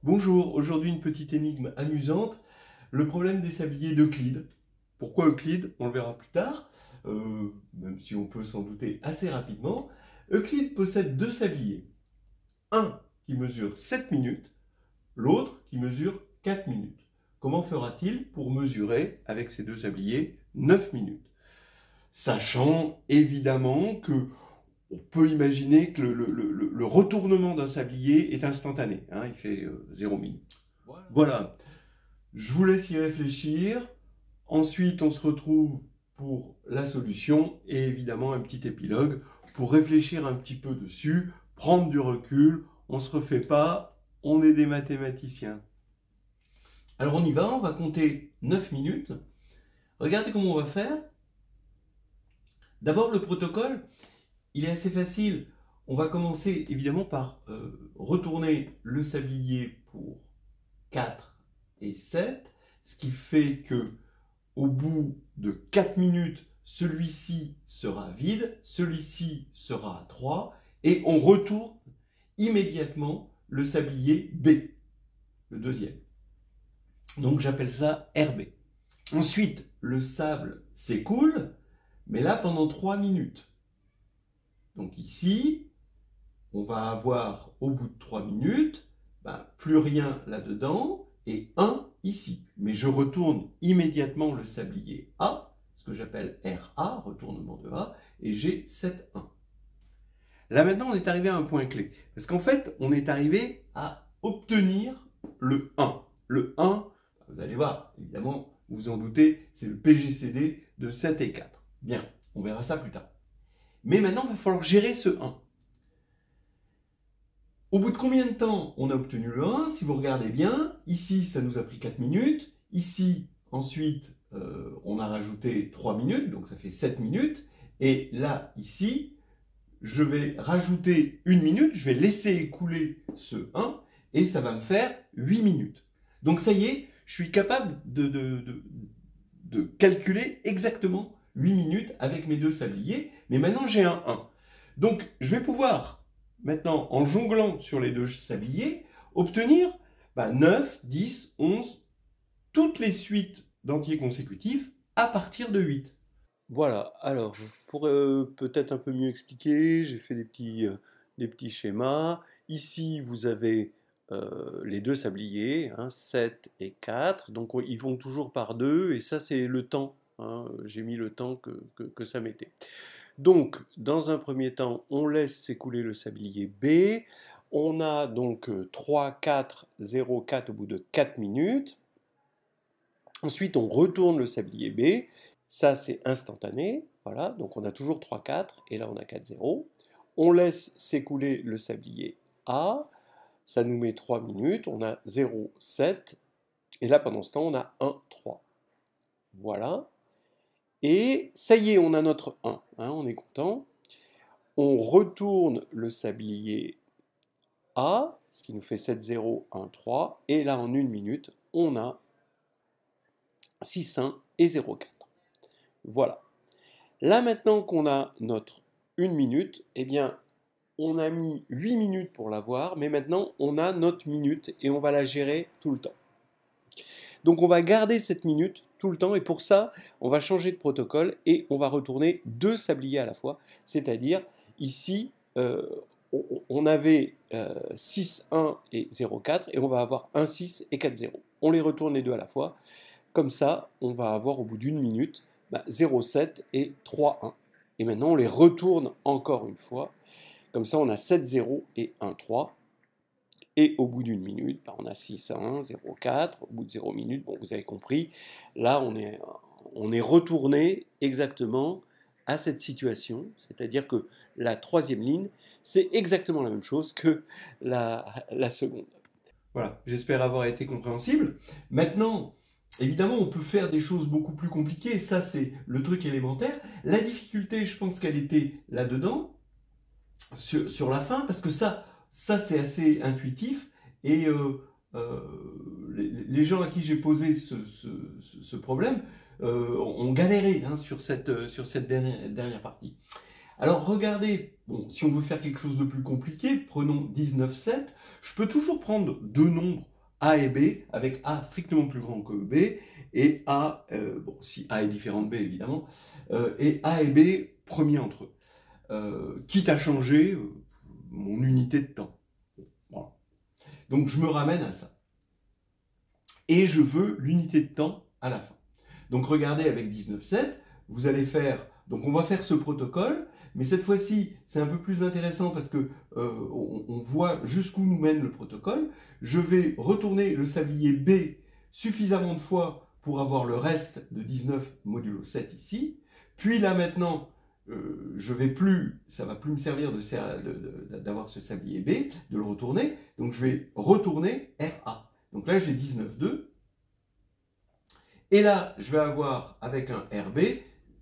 Bonjour, aujourd'hui une petite énigme amusante, le problème des sabliers d'Euclide. Pourquoi Euclide? On le verra plus tard, même si on peut s'en douter assez rapidement. Euclide possède deux sabliers, un qui mesure 7 minutes, l'autre qui mesure 4 minutes. Comment fera-t-il pour mesurer avec ces deux sabliers 9 minutes? Sachant évidemment que on peut imaginer que le retournement d'un sablier est instantané, hein, il fait 0 minute. Voilà, je vous laisse y réfléchir. Ensuite, on se retrouve pour la solution et évidemment un petit épilogue pour réfléchir un petit peu dessus, prendre du recul. On ne se refait pas, on est des mathématiciens. Alors on y va, on va compter 9 minutes. Regardez comment on va faire. D'abord, le protocole, il est assez facile. On va commencer évidemment par retourner le sablier pour 4 et 7, ce qui fait que au bout de 4 minutes, celui-ci sera vide, celui-ci sera à 3, et on retourne immédiatement le sablier B, le deuxième. Donc j'appelle ça RB. Ensuite, le sable s'écoule, mais là pendant 3 minutes. Donc ici, on va avoir au bout de 3 minutes, plus rien là-dedans et 1 ici. Mais je retourne immédiatement le sablier A, ce que j'appelle RA, retournement de A, et j'ai 7,1. Là maintenant, on est arrivé à un point clé. Parce qu'en fait, on est arrivé à obtenir le 1. Le 1, vous allez voir, évidemment, vous vous en doutez, c'est le PGCD de 7 et 4. Bien, on verra ça plus tard. Mais maintenant, il va falloir gérer ce 1. Au bout de combien de temps on a obtenu le 1? Si vous regardez bien, ici, ça nous a pris 4 minutes. Ici, ensuite, on a rajouté 3 minutes, donc ça fait 7 minutes. Et là, ici, je vais rajouter 1 minute, je vais laisser écouler ce 1, et ça va me faire 8 minutes. Donc ça y est, je suis capable de calculer exactement 8 minutes avec mes deux sabliers, mais maintenant j'ai un 1. Donc je vais pouvoir, maintenant, en jonglant sur les deux sabliers, obtenir 9, 10, 11, toutes les suites d'entiers consécutifs à partir de 8. Voilà, alors, pour peut-être un peu mieux expliquer, j'ai fait des petits schémas. Ici, vous avez les deux sabliers, hein, 7 et 4, donc ils vont toujours par 2, et ça c'est le temps, hein, j'ai mis le temps que ça mettait. Donc, dans un premier temps, on laisse s'écouler le sablier B, on a donc 3, 4, 0, 4 au bout de 4 minutes. Ensuite, on retourne le sablier B. Ça, c'est instantané. Voilà, donc on a toujours 3, 4, et là on a 4, 0. On laisse s'écouler le sablier A. Ça nous met 3 minutes. On a 0, 7. Et là, pendant ce temps, on a 1, 3. Voilà. Et ça y est, on a notre 1. Hein, on est content. On retourne le sablier A, ce qui nous fait 7, 0, 1, 3. Et là, en 1 minute, on a 6, 1 et 0, 4. Voilà. Là, maintenant qu'on a notre 1 minute, eh bien, on a mis 8 minutes pour l'avoir, mais maintenant, on a notre minute et on va la gérer tout le temps. Donc, on va garder cette minute tout le temps et pour ça, on va changer de protocole et on va retourner deux sabliers à la fois. C'est-à-dire, ici, on avait 6, 1 et 0, 4 et on va avoir 1, 6 et 4, 0. On les retourne les deux à la fois. Comme ça, on va avoir au bout d'1 minute 0,7 et 3,1. Et maintenant, on les retourne encore une fois. Comme ça, on a 7,0 et 1,3. Et au bout d'1 minute, on a 6,1, 0,4. Au bout de 0 minutes, bon, vous avez compris, là, on est retourné exactement à cette situation. C'est-à-dire que la troisième ligne, c'est exactement la même chose que la seconde. Voilà, j'espère avoir été compréhensible. Maintenant, évidemment, on peut faire des choses beaucoup plus compliquées, ça c'est le truc élémentaire. La difficulté, je pense qu'elle était là-dedans, sur la fin, parce que ça c'est assez intuitif, et les gens à qui j'ai posé ce problème ont galéré hein, sur cette dernière partie. Alors regardez, si on veut faire quelque chose de plus compliqué, prenons 19,7, je peux toujours prendre deux nombres A et B, avec A strictement plus grand que B, et A, bon, si A est différent de B évidemment, et A et B premiers entre eux, quitte à changer mon unité de temps. Voilà. Donc je me ramène à ça. Et je veux l'unité de temps à la fin. Donc regardez avec 19,7, vous allez faire, donc on va faire ce protocole, mais cette fois-ci c'est un peu plus intéressant parce que on voit jusqu'où nous mène le protocole. Je vais retourner le sablier B suffisamment de fois pour avoir le reste de 19 modulo 7 ici, puis là maintenant ça va plus me servir d'avoir ce sablier B, de le retourner, donc je vais retourner RA. Donc là j'ai 19,2. Et là, je vais avoir, avec un RB,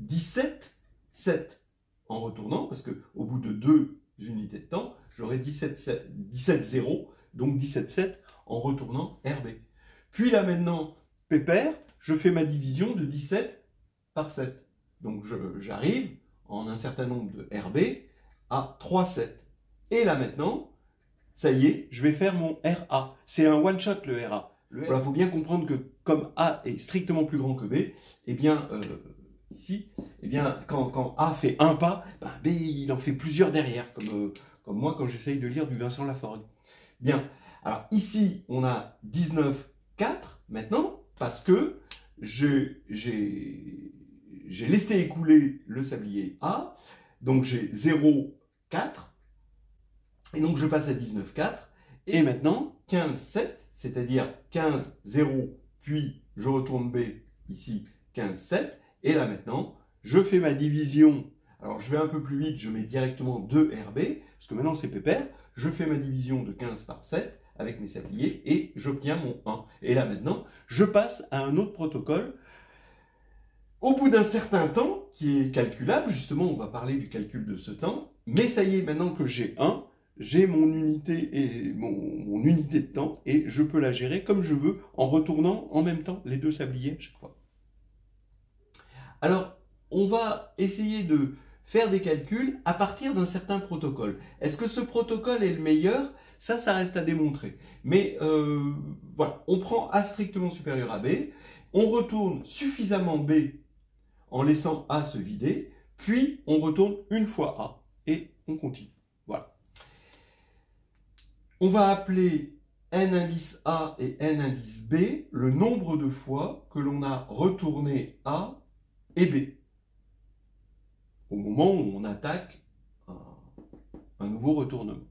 17,7 en retournant, parce qu'au bout de 2 unités de temps, j'aurai 17,0, donc 17,7 en retournant RB. Puis là maintenant, pépère, je fais ma division de 17 par 7. Donc j'arrive, en un certain nombre de RB, à 3,7. Et là maintenant, ça y est, je vais faire mon RA. C'est un one-shot le RA. Voilà, faut bien comprendre que comme A est strictement plus grand que B, eh bien, ici, eh bien, quand A fait un pas, ben B, il en fait plusieurs derrière, comme moi quand j'essaye de lire du Vincent Laforgue. Bien, alors ici, on a 19,4 maintenant, parce que j'ai laissé écouler le sablier A, donc j'ai 0,4, et donc je passe à 19,4, et maintenant 15,7, c'est-à-dire 15, 0, puis je retourne B, ici 15, 7, et là maintenant, je fais ma division. Alors je vais un peu plus vite, je mets directement 2 RB, parce que maintenant c'est pépère, je fais ma division de 15 par 7 avec mes sabliers, et j'obtiens mon 1. Et là maintenant, je passe à un autre protocole, au bout d'un certain temps, qui est calculable, justement on va parler du calcul de ce temps, mais ça y est, maintenant que j'ai 1, j'ai mon unité et mon unité de temps et je peux la gérer comme je veux en retournant en même temps les deux sabliers à chaque fois. Alors, on va essayer de faire des calculs à partir d'un certain protocole. Est-ce que ce protocole est le meilleur? Ça reste à démontrer. Mais voilà, on prend A strictement supérieur à B, on retourne suffisamment B en laissant A se vider, puis on retourne une fois A et on continue. Voilà. On va appeler n indice A et n indice B le nombre de fois que l'on a retourné A et B au moment où on attaque un nouveau retournement.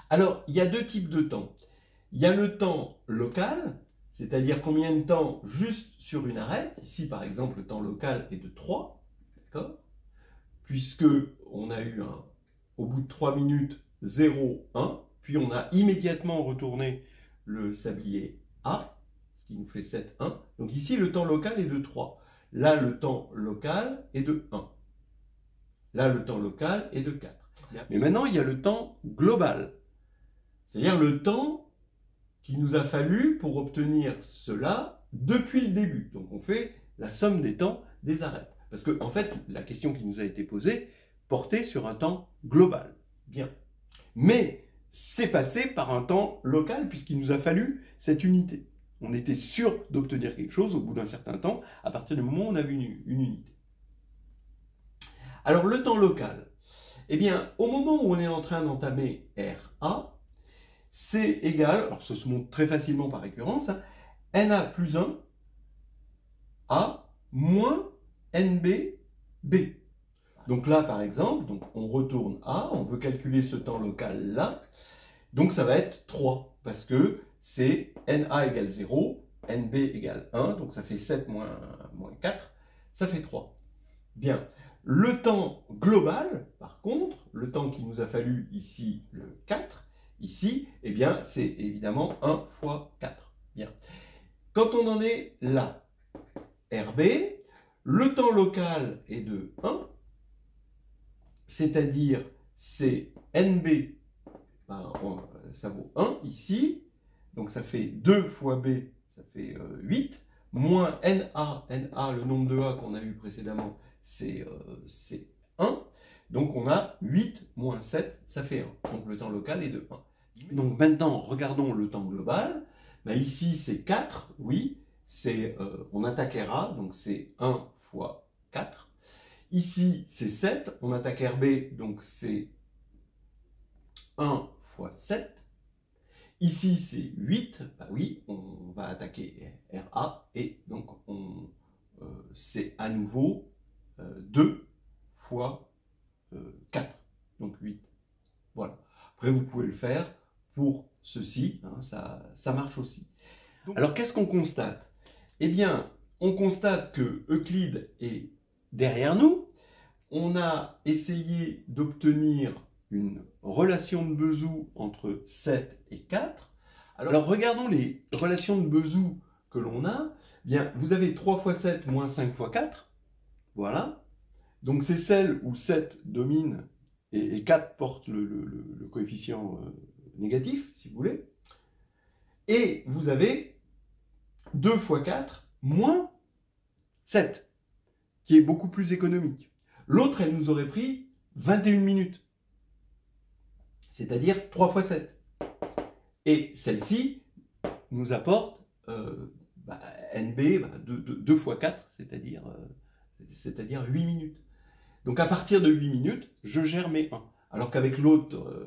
Alors, il y a deux types de temps. Il y a le temps local, c'est-à-dire combien de temps juste sur une arête. Ici, par exemple, le temps local est de 3, d'accord, puisque on a eu au bout de 3 minutes, 0, 1, puis on a immédiatement retourné le sablier A, ce qui nous fait 7, 1. Donc ici, le temps local est de 3. Là, le temps local est de 1. Là, le temps local est de 4. Mais maintenant, il y a le temps global. C'est-à-dire le temps qu'il nous a fallu pour obtenir cela depuis le début. Donc on fait la somme des temps des arêtes. Parce que, en fait, la question qui nous a été posée portait sur un temps global. Bien. Mais c'est passé par un temps local puisqu'il nous a fallu cette unité. On était sûr d'obtenir quelque chose au bout d'un certain temps à partir du moment où on avait une unité. Alors le temps local, eh bien au moment où on est en train d'entamer RA, c'est égal, alors ça se montre très facilement par récurrence, hein, NA plus 1 A moins NB B. Donc là, par exemple, donc on retourne A, on veut calculer ce temps local là, donc ça va être 3, parce que c'est NA égale 0, NB égale 1, donc ça fait 7 moins 4, ça fait 3. Bien, le temps global, par contre, le temps qu'il nous a fallu ici, le 4, ici, eh bien, c'est évidemment 1 fois 4. Bien. Quand on en est là, RB, le temps local est de 1, c'est-à-dire c'est NB, ben, ça vaut 1 ici, donc ça fait 2 fois B, ça fait 8, moins NA, le nombre de A qu'on a eu précédemment, c'est 1, donc on a 8 moins 7, ça fait 1, donc le temps local est de 1. Donc maintenant, regardons le temps global. Ben ici, c'est 4, oui. On attaque RA, donc c'est 1 fois 4. Ici, c'est 7, on attaque RB, donc c'est 1 fois 7. Ici, c'est 8, bah oui, on va attaquer RA, et donc c'est à nouveau 2 fois 4, donc 8. Voilà. Après, vous pouvez le faire pour ceci, hein, ça marche aussi. Alors, qu'est-ce qu'on constate? Eh bien, on constate que Euclide est derrière nous. On a essayé d'obtenir une relation de Bezout entre 7 et 4. Alors, regardons les relations de Bezout que l'on a. Bien, vous avez 3 fois 7 moins 5 fois 4. Voilà. Donc, c'est celle où 7 domine et 4 porte le coefficient négatif, si vous voulez. Et vous avez 2 fois 4 moins 7, qui est beaucoup plus économique. L'autre, elle nous aurait pris 21 minutes, c'est-à-dire 3 fois 7. Et celle-ci nous apporte NB, 2 fois 4, c'est-à-dire 8 minutes. Donc à partir de 8 minutes, je gère mes 1. Alors qu'avec l'autre,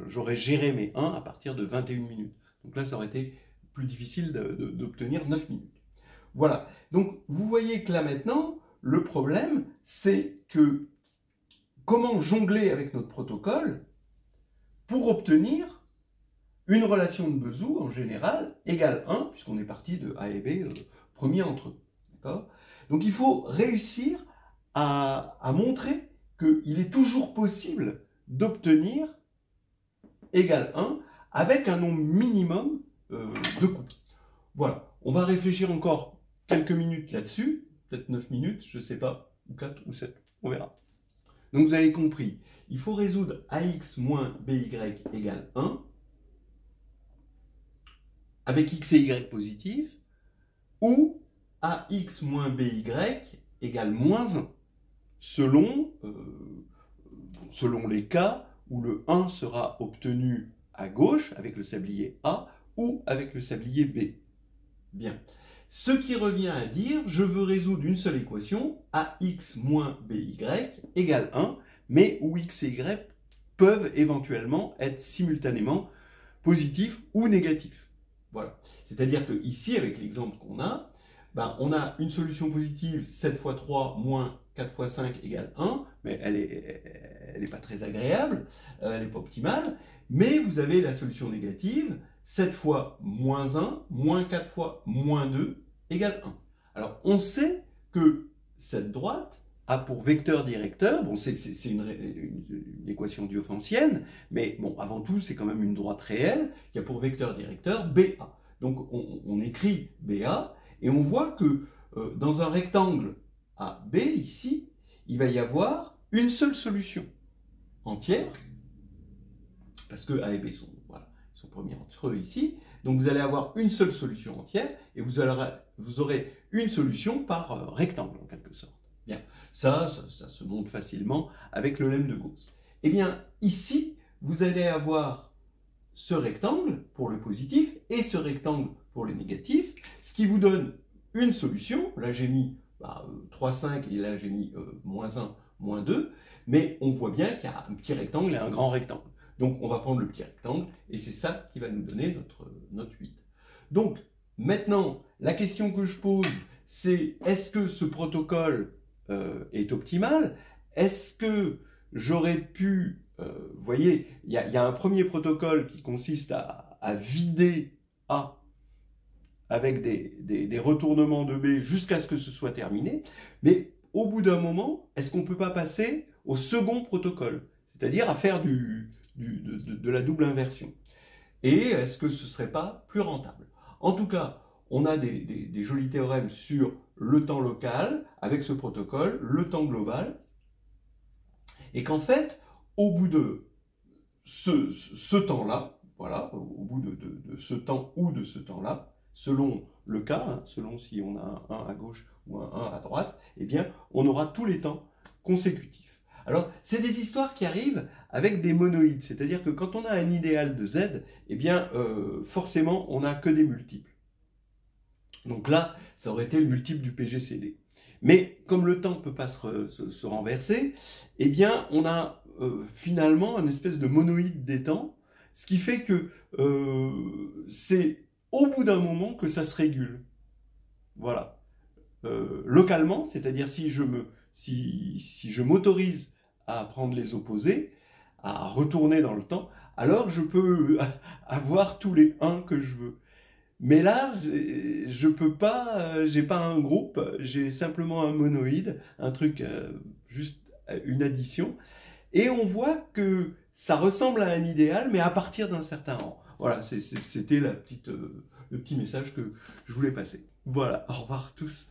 j'aurais géré mes 1 à partir de 21 minutes. Donc là, ça aurait été plus difficile d'obtenir 9 minutes. Voilà. Donc vous voyez que là maintenant, le problème, c'est que comment jongler avec notre protocole pour obtenir une relation de Bezout, en général, égale 1, puisqu'on est parti de A et B, premier entre eux. D'accord ? Donc il faut réussir à montrer qu'il est toujours possible d'obtenir égal 1 avec un nombre minimum de coups. Voilà, on va réfléchir encore quelques minutes là-dessus, peut-être 9 minutes, je ne sais pas, ou 4 ou 7, on verra. Donc vous avez compris, il faut résoudre AX moins BY égale 1 avec X et Y positifs, ou AX moins BY égale moins 1, selon les cas où le 1 sera obtenu à gauche avec le sablier A ou avec le sablier B. Bien. Ce qui revient à dire, je veux résoudre une seule équation, AX moins BY égale 1, mais où X et Y peuvent éventuellement être simultanément positifs ou négatifs. Voilà. C'est-à-dire que ici, avec l'exemple qu'on a, on a une solution positive, 7 fois 3 moins 4 fois 5 égale 1, mais elle est pas très agréable, elle n'est pas optimale, mais vous avez la solution négative, 7 fois moins 1, moins 4 fois moins 2, égale 1. Alors, on sait que cette droite a pour vecteur directeur, bon, c'est une équation diophantienne, mais bon, avant tout, c'est quand même une droite réelle qui a pour vecteur directeur BA. Donc, on écrit BA, et on voit que dans un rectangle AB, ici, il va y avoir une seule solution entière, parce que A et B sont premiers entre eux ici, donc vous allez avoir une seule solution entière, et vous aurez une solution par rectangle, en quelque sorte. Bien, ça se montre facilement avec le lemme de Gauss. Eh bien, ici, vous allez avoir ce rectangle pour le positif et ce rectangle pour le négatif, ce qui vous donne une solution. Là, j'ai mis 3, 5 et là, j'ai mis moins 1, moins 2. Mais on voit bien qu'il y a un petit rectangle et un grand rectangle. Donc, on va prendre le petit rectangle et c'est ça qui va nous donner notre 8. Donc, maintenant, la question que je pose, c'est est-ce que ce protocole est optimal? Est-ce que j'aurais pu... vous voyez, il y a un premier protocole qui consiste à vider A avec des retournements de B jusqu'à ce que ce soit terminé. Mais au bout d'un moment, est-ce qu'on ne peut pas passer au second protocole, c'est-à-dire à faire de la double inversion? Et est-ce que ce ne serait pas plus rentable? En tout cas, on a des jolis théorèmes sur le temps local avec ce protocole, le temps global, et qu'en fait, au bout de ce temps-là, voilà, au bout de ce temps ou de ce temps-là, selon le cas, hein, selon si on a un 1 à gauche ou un 1 à droite, eh bien, on aura tous les temps consécutifs. Alors, c'est des histoires qui arrivent avec des monoïdes, c'est-à-dire que quand on a un idéal de Z, eh bien, forcément, on n'a que des multiples. Donc là, ça aurait été le multiple du PGCD. Mais comme le temps ne peut pas se renverser, eh bien, on a finalement une espèce de monoïde des temps, ce qui fait que c'est au bout d'un moment que ça se régule. Voilà. Localement, c'est-à-dire si je m'autorise à prendre les opposés, à retourner dans le temps, alors je peux avoir tous les 1 que je veux. Mais là, je peux pas, j'ai pas un groupe, j'ai simplement un monoïde, un truc, juste une addition. Et on voit que ça ressemble à un idéal, mais à partir d'un certain rang. Voilà, c'était le petit message que je voulais passer. Voilà, au revoir tous.